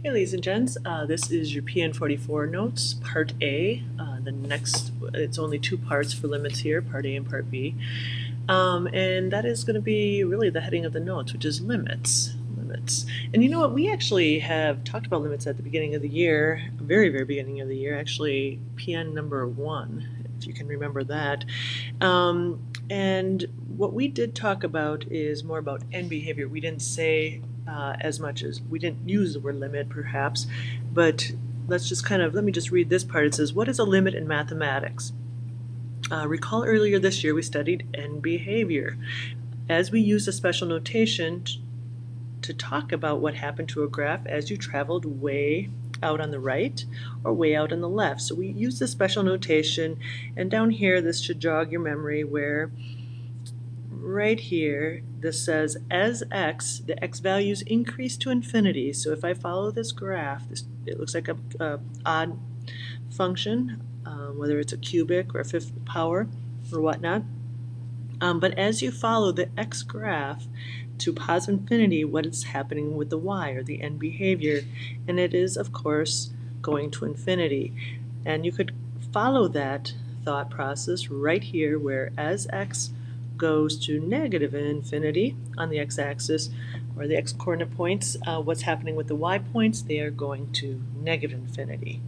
Hey ladies and gents, this is your PN44 notes, part A. It's only two parts for limits here, part A and part B. And that is going to be really the heading of the notes, which is limits. Limits. And you know what, we actually have talked about limits at the beginning of the year, very, very beginning of the year, actually PN number 1, if you can remember that. And what we did talk about is more about end behavior. We didn't say as much as, we didn't use the word limit perhaps, but let me just read this part. It says, what is a limit in mathematics? Recall earlier this year we studied end behavior. As we used a special notation to talk about what happened to a graph as you traveled way out on the right or way out on the left. So we use this special notation, and down here this should jog your memory where right here this says as x, the x values increase to infinity. So if I follow this graph, it looks like a odd function, whether it's a cubic or a fifth power or whatnot. But as you follow the x graph to positive infinity, what is happening with the y, or the end behavior? And it is, of course, going to infinity. And you could follow that thought process right here, where as x goes to negative infinity on the x-axis, or the x-coordinate points, what's happening with the y points? They are going to negative infinity.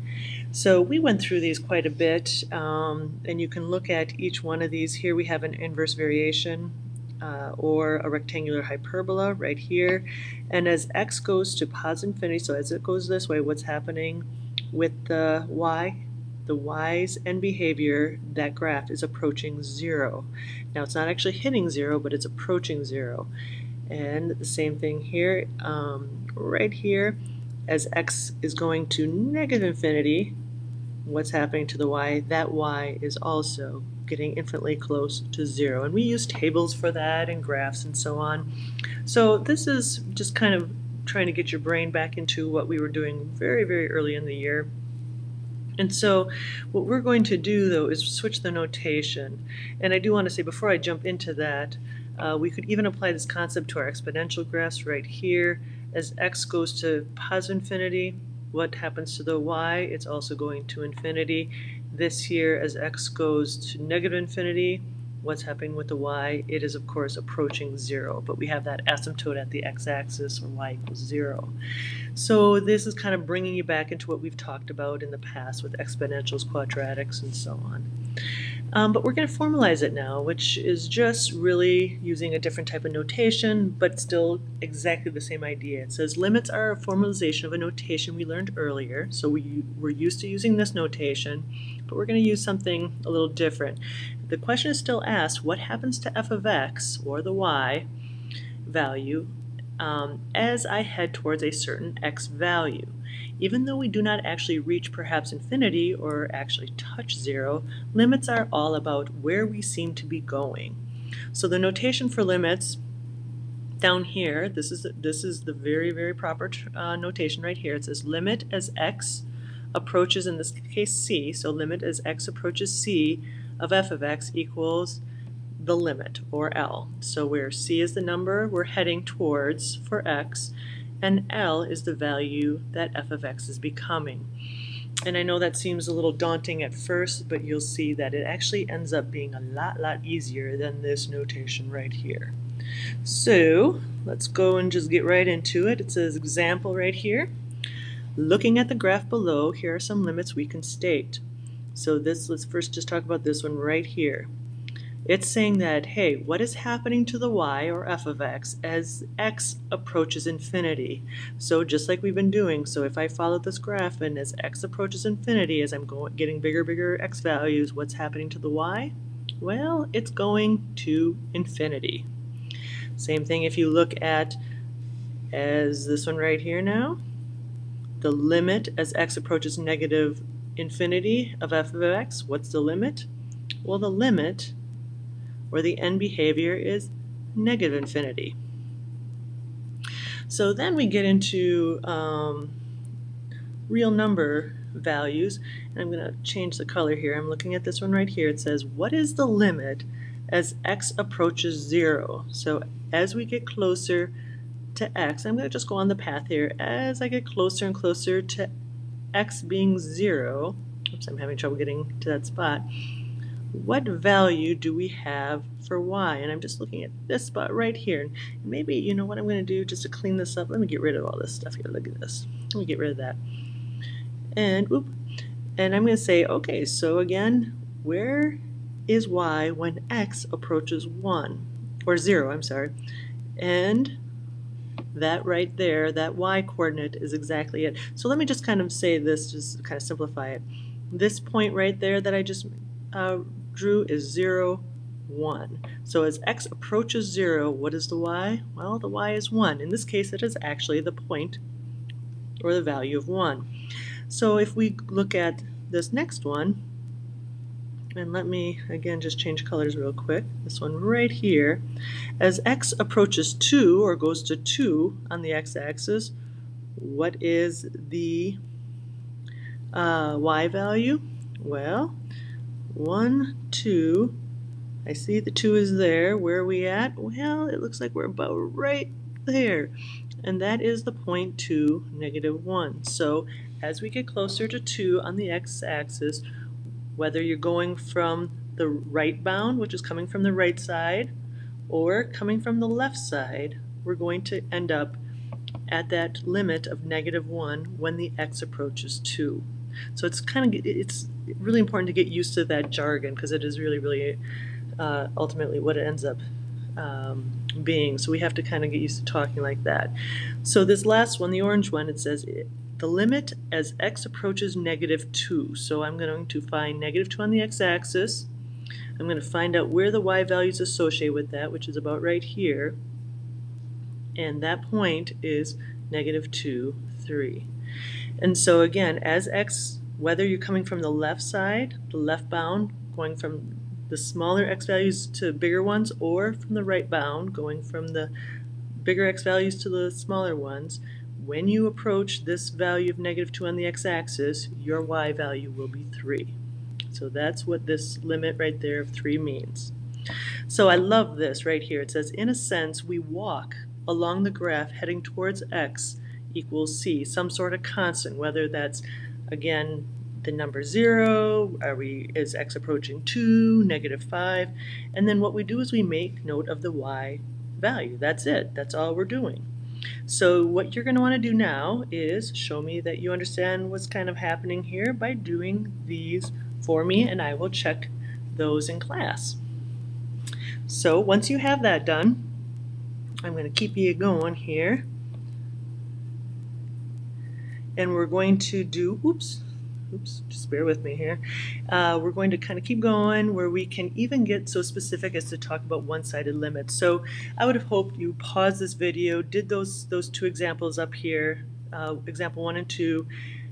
So we went through these quite a bit, and you can look at each one of these. Here we have an inverse variation, or a rectangular hyperbola right here. And as x goes to positive infinity, so as it goes this way, what's happening with the y? The y's end behavior, that graph is approaching 0. Now it's not actually hitting 0, but it's approaching 0. And the same thing here, right here, as x is going to negative infinity, what's happening to the y? That y is also getting infinitely close to 0. And we use tables for that and graphs and so on. So this is just kind of trying to get your brain back into what we were doing very, very early in the year. And so what we're going to do, though, is switch the notation. And I do want to say, before I jump into that, we could even apply this concept to our exponential graphs right here. As x goes to positive infinity, what happens to the y? It's also going to infinity. This here, as x goes to negative infinity, what's happening with the y? It is, of course, approaching 0, but we have that asymptote at the x-axis, or y equals 0. So this is kind of bringing you back into what we've talked about in the past with exponentials, quadratics, and so on. But we're going to formalize it now, which is just really using a different type of notation, but still exactly the same idea. It says limits are a formalization of a notation we learned earlier, so we're used to using this notation, but we're going to use something a little different. The question is still asked, what happens to f of x, or the y value, as I head towards a certain x value? Even though we do not actually reach perhaps infinity or actually touch 0, limits are all about where we seem to be going. So the notation for limits down here, this is the very, very proper notation right here. It says limit as x approaches, in this case c, so limit as x approaches c of f of x equals the limit, or L. So where c is the number we're heading towards for x, and L is the value that f of x is becoming. And I know that seems a little daunting at first, but you'll see that it actually ends up being a lot easier than this notation right here. So let's go and just get right into it. It says example right here. Looking at the graph below, here are some limits we can state. So let's first just talk about this one right here. It's saying that, hey, what is happening to the y, or f of x, as x approaches infinity? So just like we've been doing, so if I follow this graph, and as x approaches infinity, as I'm getting bigger x values, what's happening to the y? Well, it's going to infinity. Same thing if you look at as this one right here now, the limit as x approaches negative infinity of f of x. What's the limit? Well, the limit, where the end behavior, is negative infinity. So then we get into real number values, and I'm going to change the color here. I'm looking at this one right here. It says, what is the limit as x approaches 0? So as we get closer to x. I'm going to just go on the path here. As I get closer and closer to x being 0, oops, I'm having trouble getting to that spot, what value do we have for y? And I'm just looking at this spot right here. And maybe, you know what I'm going to do just to clean this up? Let me get rid of all this stuff here. Look at this. Let me get rid of that. And whoop. And I'm going to say, okay, so again, where is y when x approaches 1? Or 0, I'm sorry. And that right there, that y coordinate is exactly it. So let me just kind of say this, just kind of simplify it. This point right there that I just drew is 0, 1. So as x approaches 0, what is the y? Well, the y is 1. In this case, it is actually the point or the value of 1. So if we look at this next one, and let me again just change colors real quick. This one right here, as x approaches 2 or goes to 2 on the x-axis, what is the y value? Well, 1, 2, I see the 2 is there. Where are we at? Well, it looks like we're about right there. And that is the point 2, negative 1. So as we get closer to 2 on the x-axis, whether you're going from the right bound, which is coming from the right side, or coming from the left side, we're going to end up at that limit of negative 1 when the x approaches 2. So it's really important to get used to that jargon, because it is really ultimately what it ends up being. So we have to kind of get used to talking like that. So this last one, the orange one, it says the limit as x approaches negative 2. So I'm going to find negative 2 on the x-axis. I'm going to find out where the y value is associated with that, which is about right here. And that point is negative 2, 3. And so again, as x, whether you're coming from the left side, the left bound, going from the smaller x values to bigger ones, or from the right bound, going from the bigger x values to the smaller ones, when you approach this value of negative 2 on the x-axis, your y value will be 3. So that's what this limit right there of 3 means. So I love this right here. It says, in a sense, we walk along the graph heading towards x equals c, some sort of constant, whether that's, again, the number 0, is x approaching 2, negative 5, and then what we do is we make note of the y value. That's it. That's all we're doing. So what you're going to want to do now is show me that you understand what's kind of happening here by doing these for me, and I will check those in class. So once you have that done, I'm going to keep you going here, and we're going to do, oops, just bear with me here. We're going to kind of keep going where we can even get so specific as to talk about one-sided limits. So I would have hoped you paused this video, did those two examples up here, example 1 and 2,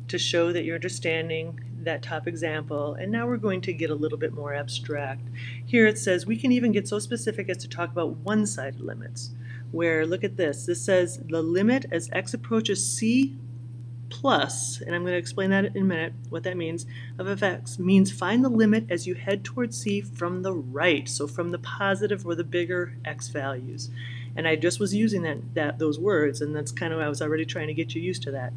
to show that you're understanding that top example. And now we're going to get a little bit more abstract. Here it says we can even get so specific as to talk about one-sided limits, where, look at this. This says the limit as x approaches c plus, and I'm going to explain that in a minute, what that means, of fx means find the limit as you head towards c from the right, so from the positive or the bigger x values. And I just was using those words, and that's kind of, I was already trying to get you used to that.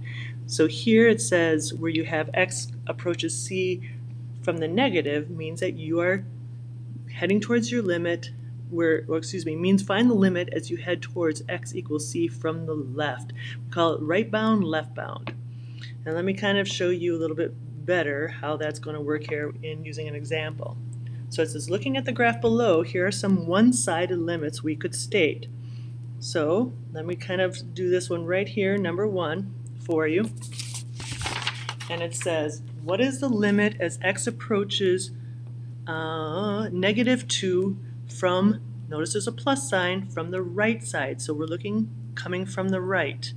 So here it says where you have x approaches c from the negative means that you are heading towards your limit, means find the limit as you head towards x equals c from the left. We call it right bound, left bound. Now let me kind of show you a little bit better how that's going to work here in using an example. So it says, looking at the graph below, here are some one-sided limits we could state. So let me kind of do this one right here, number 1, for you. And it says, what is the limit as x approaches negative 2 from, notice there's a plus sign, from the right side. So we're looking coming from the right.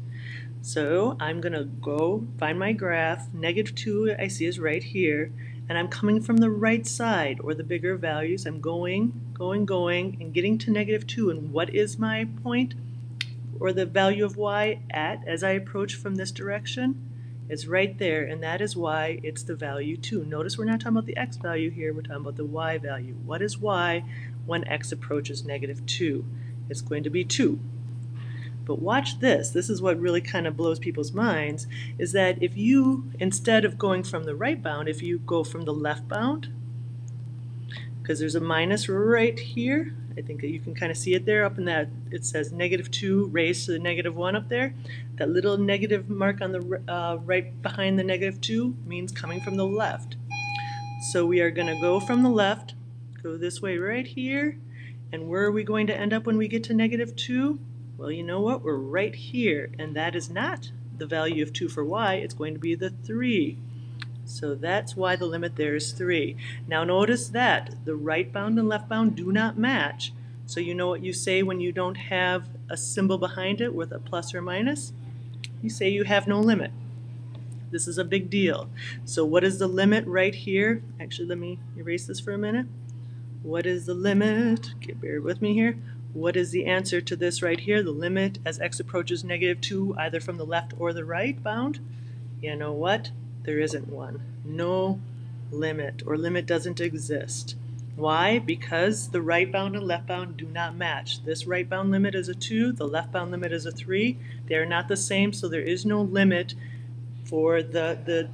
So I'm going to go find my graph. Negative 2 I see is right here. And I'm coming from the right side, or the bigger values. I'm going, and getting to negative 2. And what is my point, or the value of y at as I approach from this direction? It's right there, and that is why it's the value 2. Notice we're not talking about the x value here, we're talking about the y value. What is y when x approaches negative 2? It's going to be 2. But watch this. This is what really kind of blows people's minds, is that if you, instead of going from the right bound, if you go from the left bound, because there's a minus right here, I think that you can kind of see it there up in that, it says -2 raised to the -1 up there. That little negative mark on the right behind the -2 means coming from the left. So we are going to go from the left, go this way right here, and where are we going to end up when we get to -2? Well, you know what? We're right here, and that is not the value of 2 for y, it's going to be the 3. So that's why the limit there is 3. Now notice that the right bound and left bound do not match. So you know what you say when you don't have a symbol behind it with a plus or minus? You say you have no limit. This is a big deal. So what is the limit right here? Actually, let me erase this for a minute. What is the limit? Okay, bear with me here. What is the answer to this right here? The limit as x approaches -2, either from the left or the right bound? You know what? There isn't one. No limit, or limit doesn't exist. Why? Because the right bound and left bound do not match. This right bound limit is a 2, the left bound limit is a 3. They are not the same, so there is no limit for the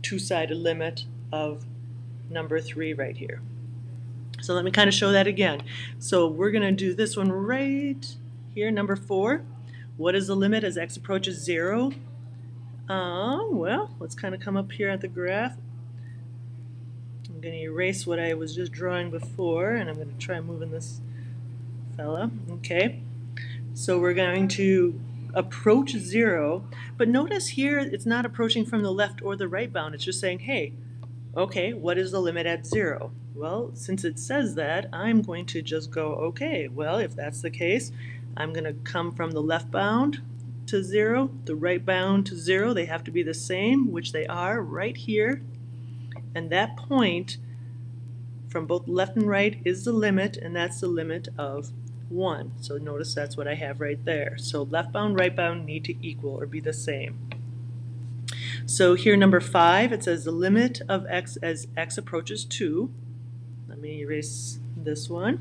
two-sided limit of number 3 right here. So let me kind of show that again. So we're going to do this one right here, number 4. What is the limit as x approaches 0? Well, let's kind of come up here at the graph. I'm going to erase what I was just drawing before, and I'm going to try moving this fella. Okay, so we're going to approach 0, but notice here it's not approaching from the left or the right bound. It's just saying, hey, okay, what is the limit at 0? Well, since it says that, I'm going to just go, okay, well, if that's the case, I'm going to come from the left bound to 0, the right bound to 0. They have to be the same, which they are right here. And that point from both left and right is the limit, and that's the limit of 1. So notice that's what I have right there. So left bound, right bound need to equal or be the same. So here, number 5, it says the limit of x as x approaches 2. Let me erase this one,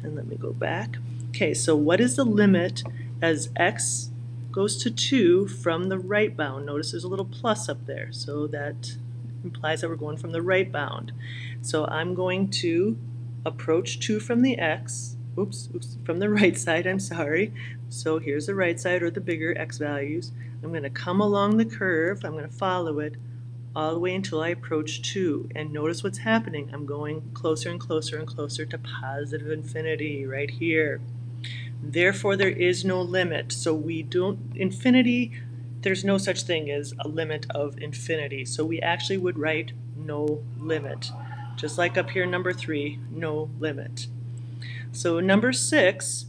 and let me go back. Okay, so what is the limit as x goes to 2 from the right bound? Notice there's a little plus up there, so that implies that we're going from the right bound. So I'm going to approach 2 from the x, from the right side, I'm sorry. So here's the right side, or the bigger x values. I'm going to come along the curve, I'm going to follow it all the way until I approach 2. And notice what's happening. I'm going closer and closer and closer to positive infinity right here. Therefore, there is no limit. So we don't, infinity, there's no such thing as a limit of infinity. So we actually would write no limit. Just like up here, number 3, no limit. So number 6,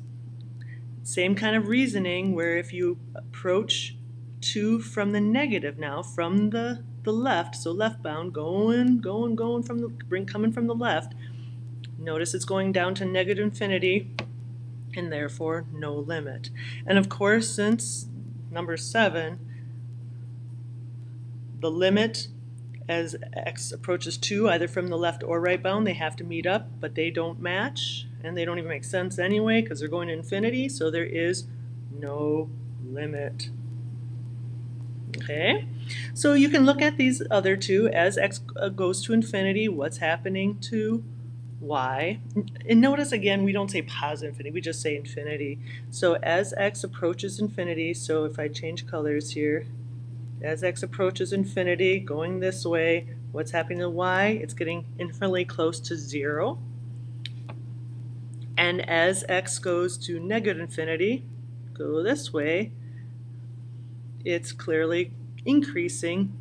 same kind of reasoning, where if you approach 2 from the negative now, from the left, so left bound, going from the, coming from the left, notice it's going down to -infinity, and therefore no limit. And of course, since number 7, the limit as x approaches 2, either from the left or right bound, they have to meet up, but they don't match, and they don't even make sense anyway because they're going to infinity, so there is no limit. Okay, so you can look at these other two. As x goes to infinity, what's happening to y? And notice again, we don't say positive infinity, we just say infinity. So as x approaches infinity, so if I change colors here, as x approaches infinity, going this way, what's happening to y? It's getting infinitely close to 0. And as x goes to -infinity, go this way, it's clearly increasing,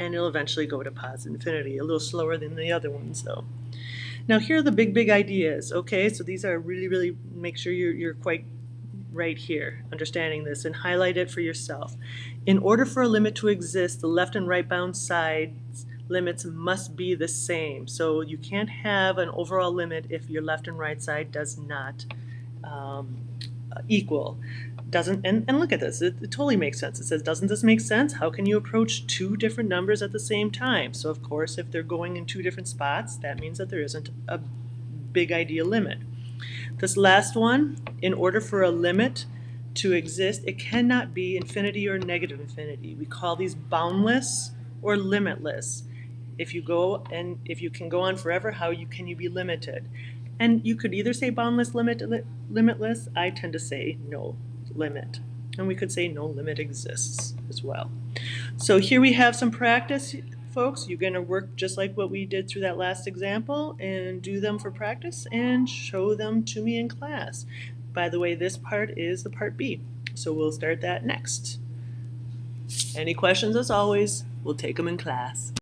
and it'll eventually go to positive infinity, a little slower than the other ones though. Now here are the big ideas, okay? So these are really, make sure you're quite right here, understanding this, and highlight it for yourself. In order for a limit to exist, the left and right bound sides limits must be the same. So you can't have an overall limit if your left and right side does not equal. And look at this, it totally makes sense. It says, doesn't this make sense? How can you approach 2 different numbers at the same time? So of course, if they're going in 2 different spots, that means that there isn't a big ideal limit. This last one, in order for a limit To exist, it cannot be infinity or negative infinity. We call these boundless or limitless. If you can go on forever, can you be limited? And you could either say boundless, limitless. I tend to say no limit. And we could say no limit exists as well. So here we have some practice, folks. You're going to work just like what we did through that last example and do them for practice and show them to me in class. By the way, this part is the part B, so we'll start that next. Any questions, as always, we'll take them in class.